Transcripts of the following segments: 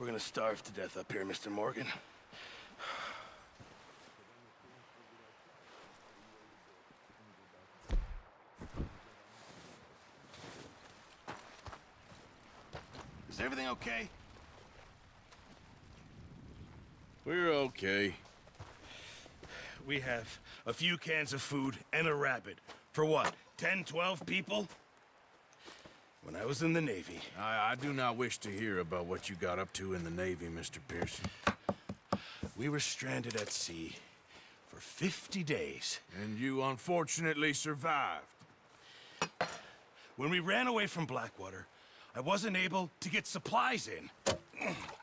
We're gonna starve to death up here, Mr. Morgan. Is everything okay? We're okay. We have a few cans of food and a rabbit. For what, 10, 12 people? When I was in the Navy... I do not wish to hear about what you got up to in the Navy, Mr. Pearson. We were stranded at sea for 50 days. And you unfortunately survived. When we ran away from Blackwater, I wasn't able to get supplies in.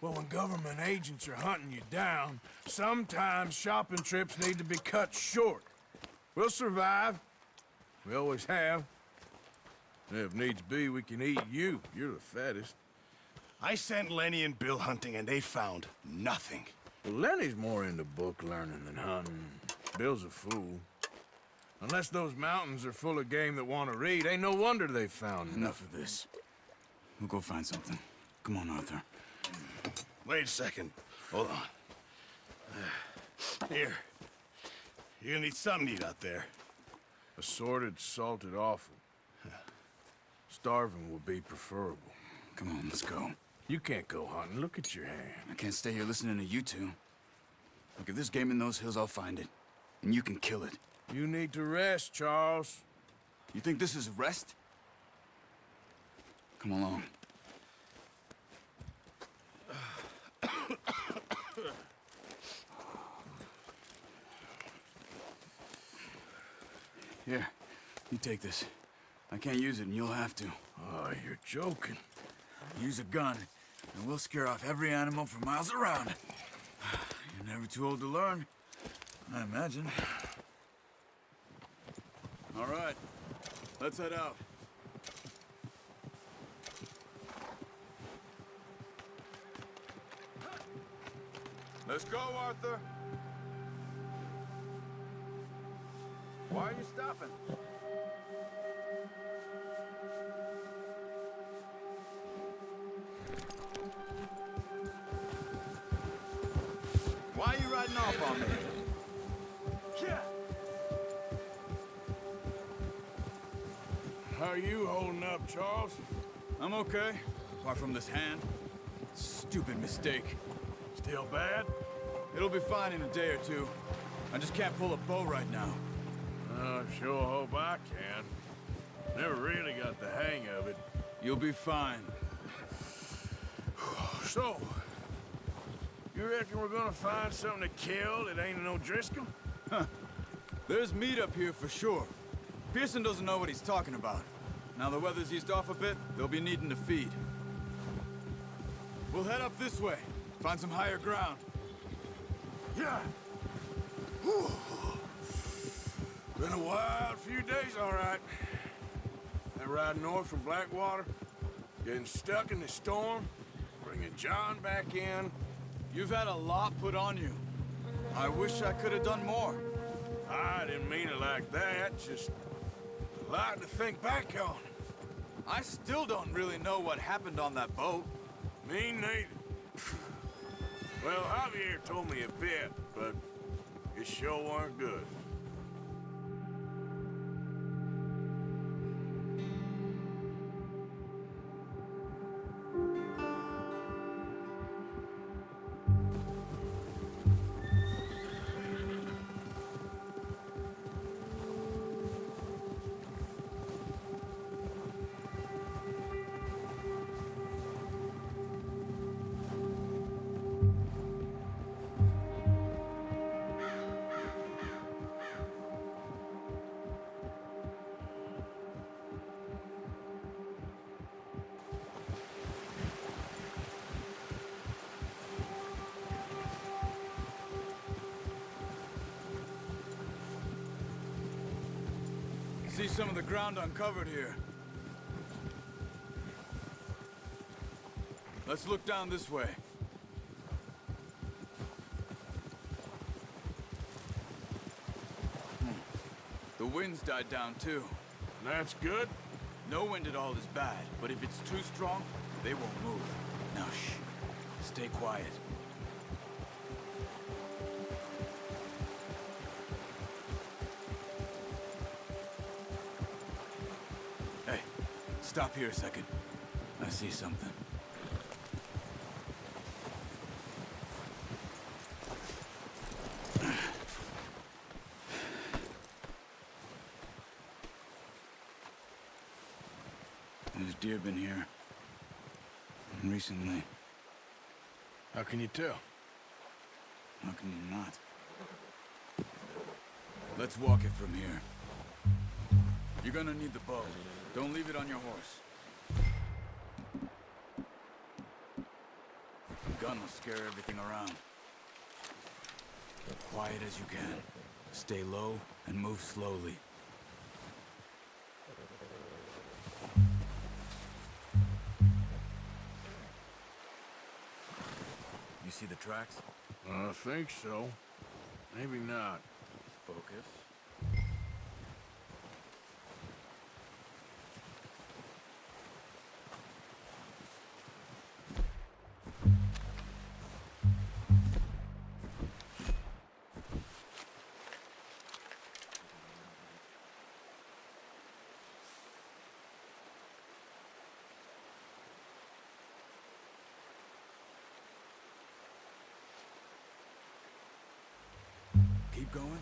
Well, when government agents are hunting you down, sometimes shopping trips need to be cut short. We'll survive. We always have. And if needs be, we can eat you. You're the fattest. I sent Lenny and Bill hunting, and they found nothing. Well, Lenny's more into book learning than hunting. Bill's a fool. Unless those mountains are full of game that want to read, ain't no wonder they found Enough of this. We'll go find something. Come on, Arthur. Wait a second. Hold on. Here. You're gonna need something to eat out there. Assorted, salted offal. Starving would be preferable. Come on, let's go. You can't go hunting. Look at your hand. I can't stay here listening to you two. Look, if there's game in those hills, I'll find it. And you can kill it. You need to rest, Charles. You think this is rest? Come along. Here, you take this. I can't use it, and you'll have to. Oh, you're joking. Use a gun, and we'll scare off every animal for miles around. You're never too old to learn, I imagine. All right, let's head out. Let's go, Arthur. Why are you stopping? Why are you riding off on me? How are you holding up, Charles? I'm okay, apart from this hand. Stupid mistake. Still bad? It'll be fine in a day or two. I just can't pull a bow right now. I sure hope I can. Never really got the hang of it. You'll be fine. So, you reckon we're gonna find something to kill that ain't no Driscoll? There's meat up here for sure. Pearson doesn't know what he's talking about. Now the weather's eased off a bit, they'll be needing to feed. We'll head up this way, find some higher ground. Yeah. Whew. Been a wild few days, all right. That ride north from Blackwater, getting stuck in the storm, bringing John back in. You've had a lot put on you. I wish I could have done more. I didn't mean it like that, just a lot to think back on. I still don't really know what happened on that boat. Me neither. Well, Javier told me a bit, but it sure weren't good. See some of the ground uncovered here. Let's look down this way. The wind's died down too. That's good. No wind at all is bad, but if it's too strong, they won't move. Now shh. Stay quiet. Hey, stop here a second. I see something. There's deer been here. Recently. How can you tell? How can you not? Let's walk it from here. You're gonna need the bow. Don't leave it on your horse. The gun will scare everything around. Quiet as you can. Stay low and move slowly. You see the tracks? I think so. Maybe not. Focus. Keep going.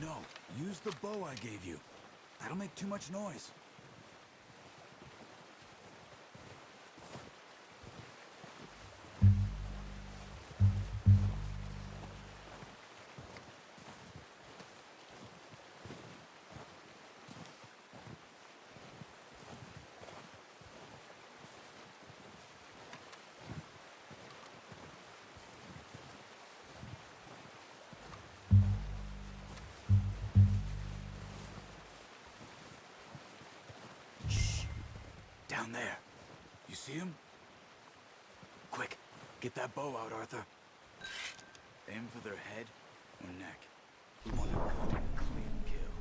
No, use the bow I gave you. That'll make too much noise. Down there. You see him? Quick, get that bow out, Arthur. Aim for their head or neck. We want to cut and clean kill.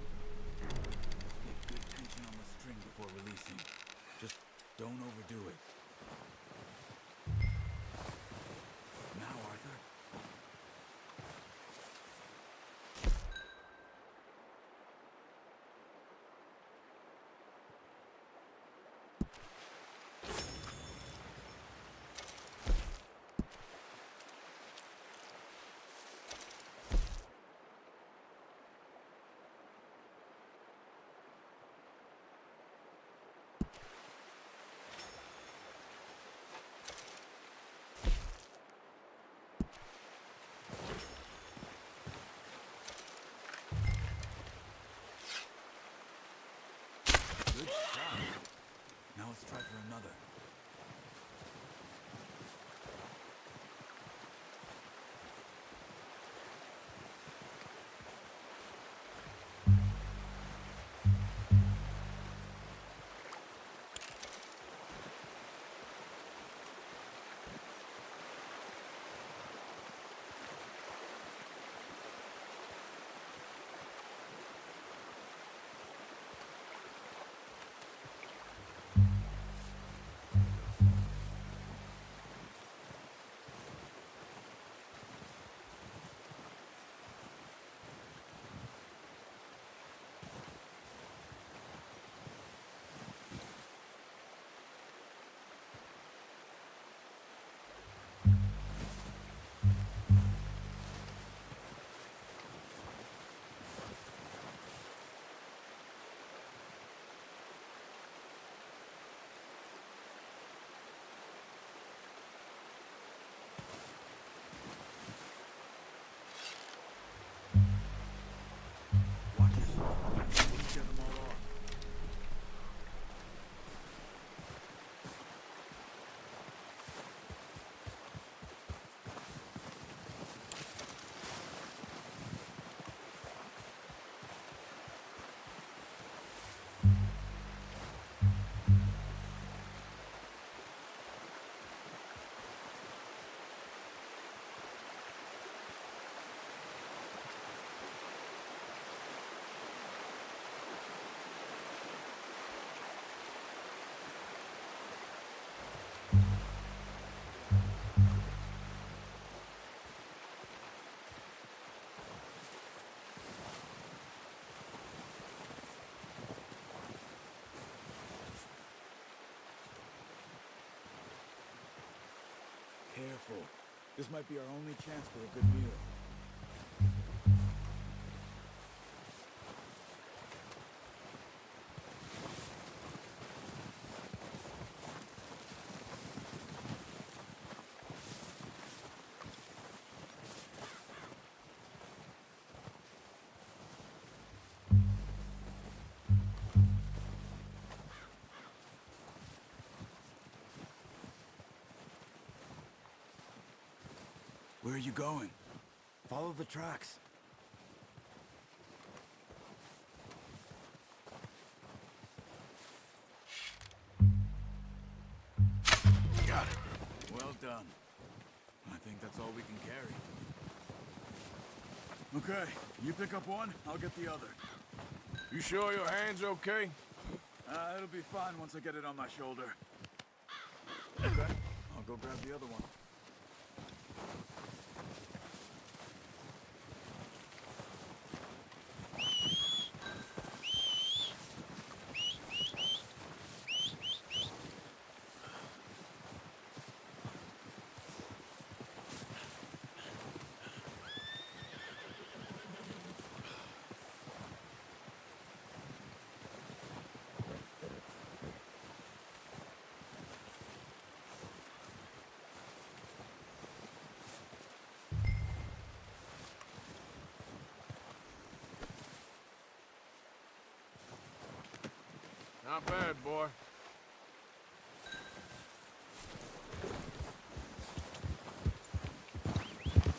Get good tension on the string before releasing. Just don't overdo it. Now, Arthur. careful. This might be our only chance for a good meal. Where are you going? Follow the tracks. Got it. Well done. I think that's all we can carry. Okay, you pick up one, I'll get the other. You sure your hand's okay? It'll be fine once I get it on my shoulder. Okay, I'll go grab the other one. Not bad, boy.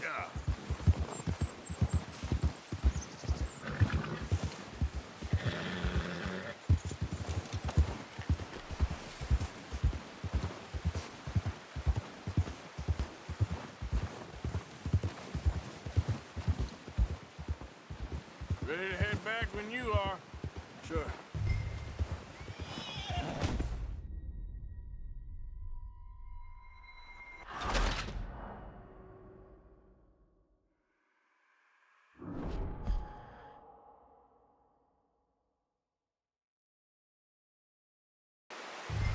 Yeah. Ready to head back when you are. Sure.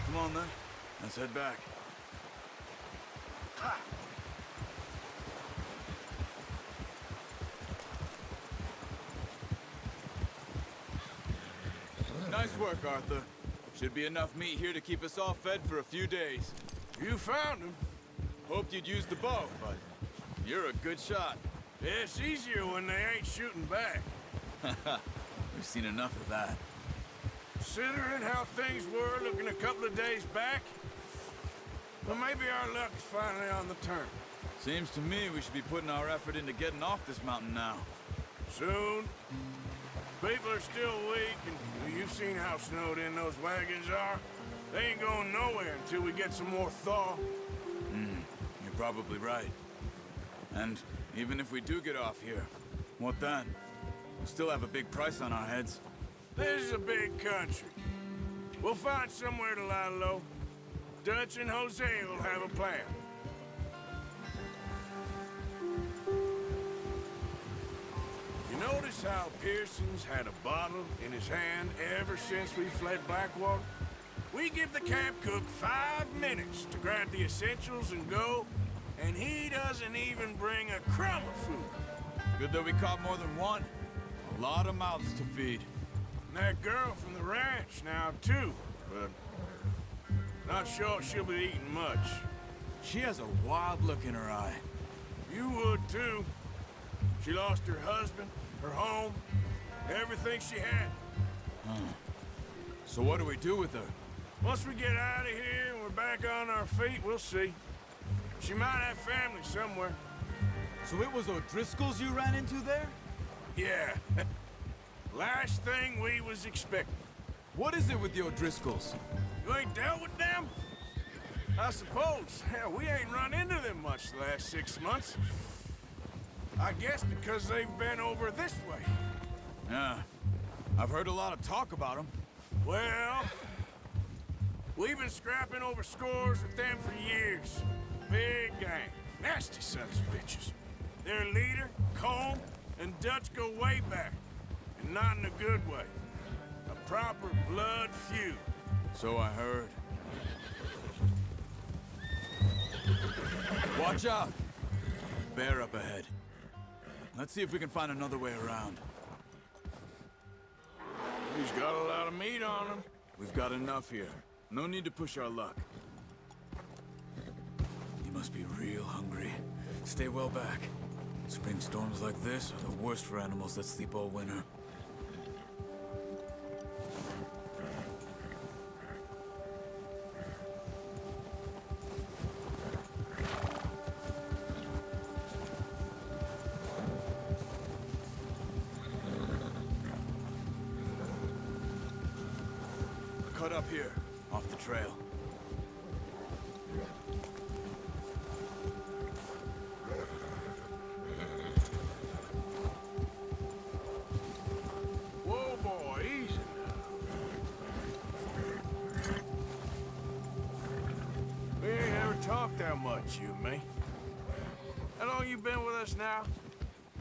Come on, then. Let's head back. Ha! Nice work, Arthur. Should be enough meat here to keep us all fed for a few days. You found him. Hoped you'd use the bow, but you're a good shot. It's easier when they ain't shooting back. We've seen enough of that. Considering how things were looking a couple of days back, well, maybe our luck is finally on the turn. Seems to me we should be putting our effort into getting off this mountain now. Soon. People are still weak, and you've seen how snowed in those wagons are. They ain't going nowhere until we get some more thaw. You're probably right. And even if we do get off here, what then? We still have a big price on our heads. This is a big country. We'll find somewhere to lie low. Dutch and Jose will have a plan. You notice how Pearson's had a bottle in his hand ever since we fled Blackwater? We give the camp cook 5 minutes to grab the essentials and go, and he doesn't even bring a crumb of food. Good that we caught more than one. A lot of mouths to feed. And that girl from the ranch now, too, but not sure she'll be eating much. She has a wild look in her eye. You would, too. She lost her husband, her home, everything she had. So what do we do with her? Once we get out of here and we're back on our feet, we'll see. She might have family somewhere. So it was O'Driscoll's you ran into there? Yeah. Last thing we was expecting. What is it with the O'Driscolls? You ain't dealt with them? I suppose. Hell, we ain't run into them much the last 6 months. I guess because they've been over this way. Yeah. I've heard a lot of talk about them. Well, we've been scrapping over scores with them for years. Big gang. Nasty sons of bitches. Their leader, Colm, and Dutch go way back. And not in a good way. A proper blood feud. So I heard. Watch out! Bear up ahead. Let's see if we can find another way around. He's got a lot of meat on him. We've got enough here. No need to push our luck. You must be real hungry. Stay well back. Spring storms like this are the worst for animals that sleep all winter. Cut up here, off the trail. Whoa, boy, easy now. We ain't ever talked that much, you and me. How long you been with us now?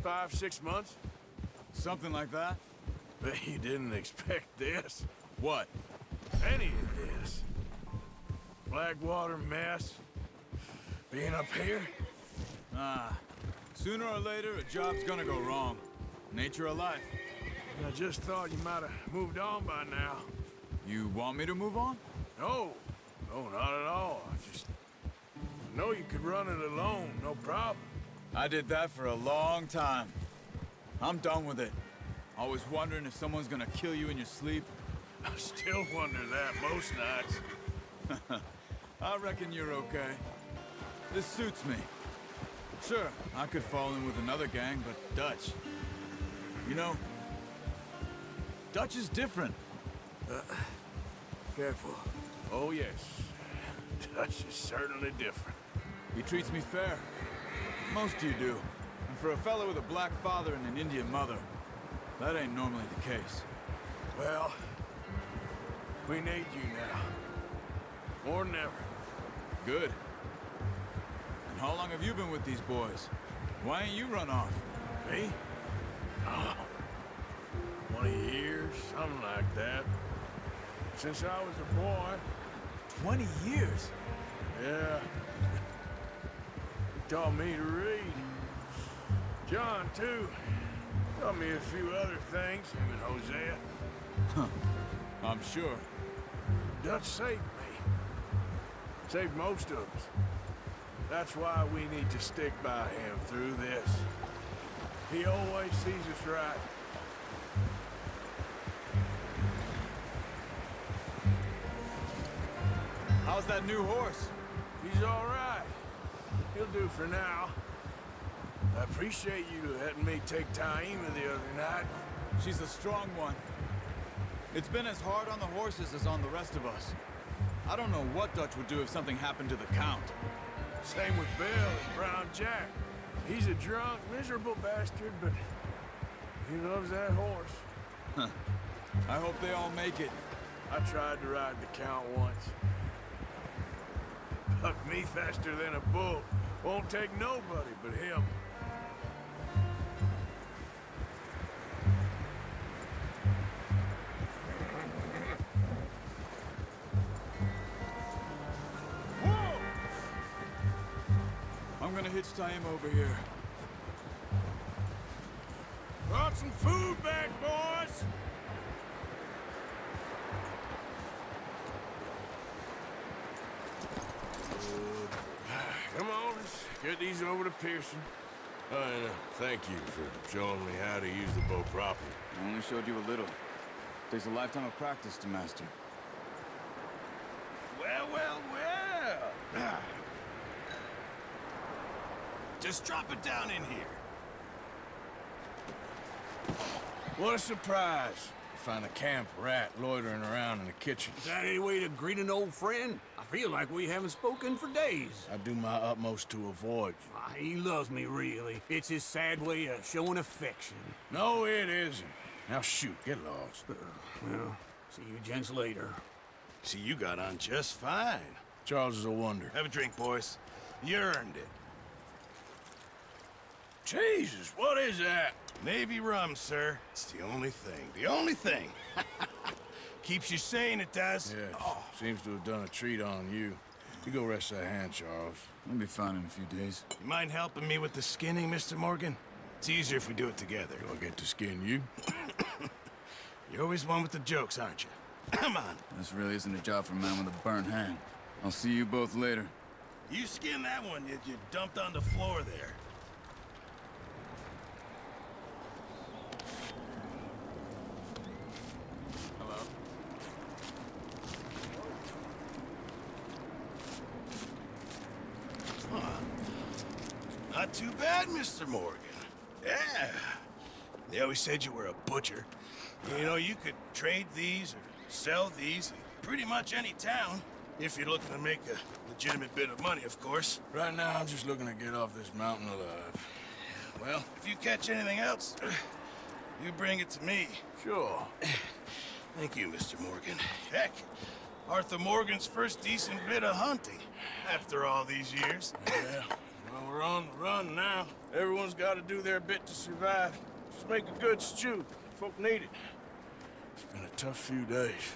5, 6 months? Something like that? Bet you didn't expect this. What? Any of this. Blackwater mess. Being up here. Sooner or later, a job's gonna go wrong. Nature of life. I just thought you might have moved on by now. You want me to move on? No, not at all. I know you could run it alone, no problem. I did that for a long time. I'm done with it. Always wondering if someone's gonna kill you in your sleep. I still wonder that most nights. I reckon you're okay. This suits me. Sure, I could fall in with another gang, but Dutch. You know, Dutch is different. Careful. Oh, yes. Dutch is certainly different. He treats me fair. Most of you do. And for a fellow with a black father and an Indian mother, that ain't normally the case. Well, we need you now. More than ever. Good. And how long have you been with these boys? Why ain't you run off? Me? Oh, 20 years, something like that. Since I was a boy. 20 years? Yeah. He taught me to read. John, too. Taught me a few other things, him and Hosea. I'm sure. Dutch saved me. Saved most of us. That's why we need to stick by him through this. He always sees us right. How's that new horse? He's all right. He'll do for now. I appreciate you letting me take Taima the other night. She's a strong one. It's been as hard on the horses as on the rest of us. I don't know what Dutch would do if something happened to the Count. Same with Bill and Brown Jack. He's a drunk, miserable bastard, but he loves that horse. I hope they all make it. I tried to ride the Count once. Bucked me faster than a bull. Won't take nobody but him. I'm gonna hitch Taima over here. Brought some food back, boys! Come on, let's get these over to Pearson. And thank you for showing me how to use the bow properly. I only showed you a little. Takes a lifetime of practice to master. Well, well, well. Just drop it down in here. What a surprise. Find a camp rat loitering around in the kitchen. Is that any way to greet an old friend? I feel like we haven't spoken for days. I do my utmost to avoid you. He loves me, really. It's his sad way of showing affection. No, it isn't. Now shoot, get lost. Well, see you gents later. See, you got on just fine. Charles is a wonder. Have a drink, boys. You earned it. Jesus, what is that? Navy rum, sir. It's the only thing. The only thing. Keeps you sane, it does. Yeah, seems to have done a treat on you. You go rest that hand, Charles. I'll be fine in a few days. You mind helping me with the skinning, Mr. Morgan? It's easier if we do it together. Do I get to skin you? You're always one with the jokes, aren't you? Come on. This really isn't a job for a man with a burnt hand. I'll see you both later. You skinned that one that you dumped on the floor there. Hello? Not too bad, Mr. Morgan. Yeah. They always said you were a butcher. You know, you could trade these or sell these in pretty much any town. If you're looking to make a legitimate bit of money, of course. Right now, I'm just looking to get off this mountain alive. Well, if you catch anything else, you bring it to me. Sure. Thank you, Mr. Morgan. Heck, Arthur Morgan's first decent bit of hunting after all these years. Yeah. Well, we're on the run now. Everyone's got to do their bit to survive. Just make a good stew. Folk need it. It's been a tough few days.